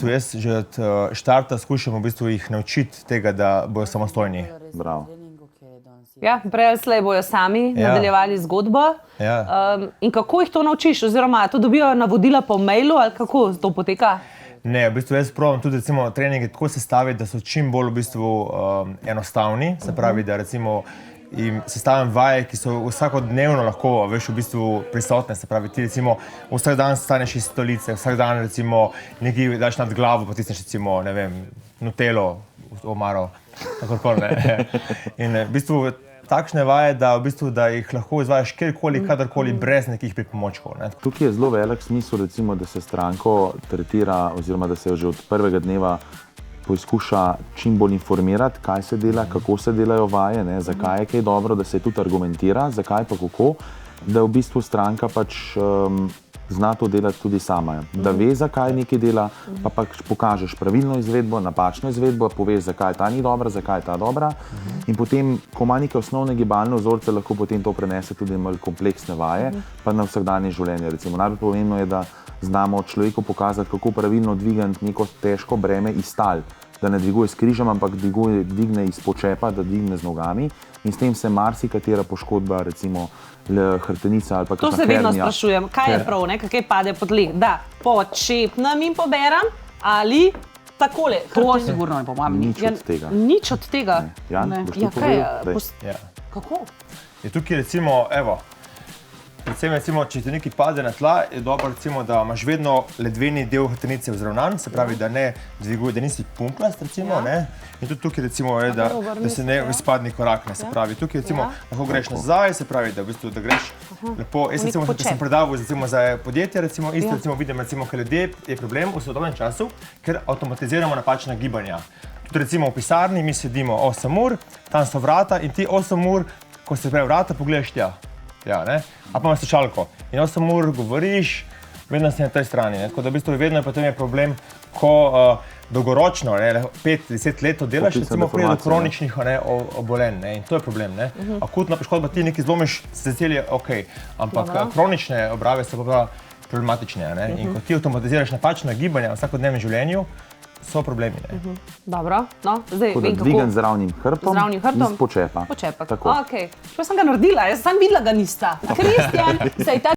bistvu jaz že od štarta skušam v bistvu jih naučiti tega, da bojo samostojni. Bravo. Ja, prej ali slej bojo sami nadaljevali zgodbo. In kako jih to naučiš? Oziroma, to dobijo navodila po mailu ali kako to poteka? Ne, v bistvu jaz probam tudi recimo treninge tako sestaviti, da so čim bolj v bistvu enostavni. Se pravi, da recimo jim sestavim vaje, ki so vsakodnevno lahko, veš, v bistvu prisotne. Se pravi, ti recimo vsak dan staneš iz stolice, vsak dan recimo nekaj daš nad glavo, potisneš recimo, ne vem, Nutello v omaro, kakorkoli, ne. In v bistvu takšne vaje, da v bistvu, da jih lahko izvajaš kjerkoli, kadarkoli, brez nekih pripomočkov, ne. Tukaj je zelo velik smisel, recimo, da se stranko tretira oziroma da se jo že od prvega dneva poskuša čim bolj informirati, kaj se dela, kako se delajo vaje, ne, zakaj je kaj dobro, da se tudi argumentira, zakaj pa kako, da v bistvu stranka pač zna to delati tudi sama. Da ve, zakaj nekaj dela, pa pač pokažeš pravilno izvedbo, napačno izvedbo, poveš, zakaj ta ni dobra, zakaj je ta dobra. In potem, ko ima neke osnovne gibalne vzorce, lahko potem to prenese tudi malo kompleksne vaje, pa na vsakdanje življenje. Recimo, najbolj pomembno je, da znamo človeku pokazati, kako pravilno dvigati neko težko breme iz tal. Da ne dviguje s križem, ampak dvigne iz počepa, da dvigne z nogami. In s tem se marsikatera poškodba, recimo hrbtenica ali pa kakšna hernija. To se vedno sprašujem, kaj je prav, ne? Kaj pade pod tleh? Da počepnem in poberam ali takole? To sigurno ne pomam. Nič od tega. Nič od tega? Jan, boš ti povedal? Kako? Je tukaj recimo, evo, predvsem recimo, če ti nekaj pade na tla, je dobro recimo, da imaš vedno ledveni del hrbtenice vzravnan, se pravi, da ne dviguje, da nisi pumplast recimo, ne. In tudi tukaj recimo je, da se ne izpadni korak, ne, se pravi. Tukaj recimo lahko greš nazaj, se pravi, da v bistvu, da greš lepo. Jaz recimo, ker sem predaval recimo za podjetje, recimo, isto recimo vidim recimo, ker ljudje je problem v sodobnem času, ker avtomatiziramo napačna gibanja. Tudi recimo v pisarni mi sedimo 8 ur, tam so vrata in ti 8 ur, ko se pravi vrata, pogledaš tja. Ja, ne? A pa imaš slušalko in 8 ur govoriš, vedno si na tej strani, ne? Tako da v bistvu vedno je potem problem, ko dolgoročno, 5-10 let to delaš, recimo pride do kroničnih obolenj, ne? In to je problem, ne? Akutna poškodba, ti nekaj zlomiš, se cel je okej, ampak kronične obrave so pa problematične, ne? In ko ti avtomatiziraš napačna gibanja v vsakodnevnem življenju, so problemi, ne? Dobro, no, zdaj vem kako. Dvigan z ravnim hrbtom iz počepa. Počepak, okej. Šla sem ga naredila, jaz sem videla ga nista. Kristjan, saj ta